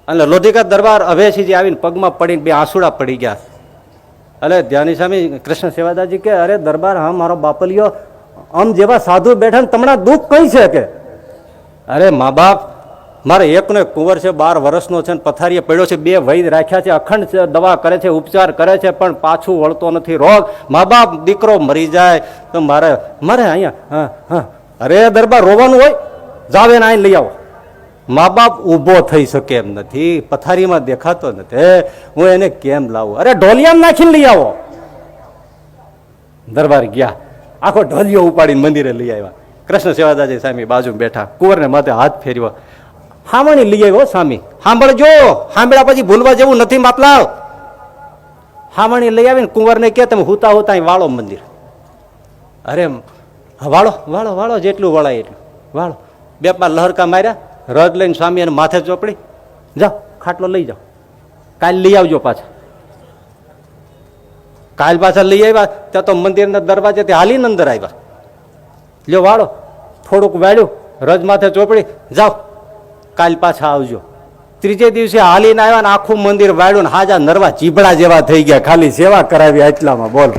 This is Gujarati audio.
અને લોધિકા દરબાર અભયસિંહજી આવીને પગમાં પડીને બે આંસુડા પડી ગયા. એટલે ધ્યાની સ્વામી કૃષ્ણ સેવાદાસજી કે અરે દરબાર, હા મારો બાપલિયો આમ જેવા સાધુ બેઠા ને તમને દુઃખ કઈ છે કે? અરે મા બાપ, મારે એકનો એક કુંવર છે, 12 વર્ષનો છે, પથારીએ પડ્યો છે, 2 વૈદ રાખ્યા છે, અખંડ દવા કરે છે, ઉપચાર કરે છે, પણ પાછું વળતો નથી રોગ. મા બાપ, દીકરો મરી જાય તો મારે અહીંયા અરે દરબાર રોવાનું હોય, જાવ એને આઈને લઈ આવો. મા બાપ ઊભો થઈ શકે એમ નથી, પથારીમાં દેખાતો નથી, હું એને કેમ લાવું? અરે ઢોલિયામાં નાખીને લઈ આવો. દરબાર ગયા, આખો ઢોલિયો ઉપાડીને મંદિરે લઈ આવ્યા. કૃષ્ણ સેવાદાસજી સ્વામી બાજુ બેઠા, કુંવરને માથે હાથ ફેરવ્યો. હામણી લઈ આવ્યો સ્વામી, સાંભળજો, સાંભળ્યા પછી ભૂલવા જેવું નથી માટલાવ. હામણી લઈ આવીને કુંવરને કે તમે હુતા હુતા વાળો મંદિર. અરે વાળો વાળો વાળો, જેટલું વળાય એટલું વાળો. 2 લહરકા માર્યા, રજ લઈને સ્વામી એને માથે ચોપડી, જાઓ ખાટલો લઈ જાઓ, કાલ લઈ આવજો પાછા. કાલ પાછા લઈ આવ્યા ત્યાં તો મંદિરના દરવાજે હાલીને અંદર આવ્યા. લ્યો વાળો, થોડુંક વાળ્યું, રજ માથે ચોપડી, જાઓ કાલ પાછા આવજો. ત્રીજે દિવસે હાલીને આવ્યા ને આખું મંદિર વાળ્યું ને હાજા નરવા ચીબડા જેવા થઈ ગયા, ખાલી સેવા કરાવી એટલામાં. બોલો.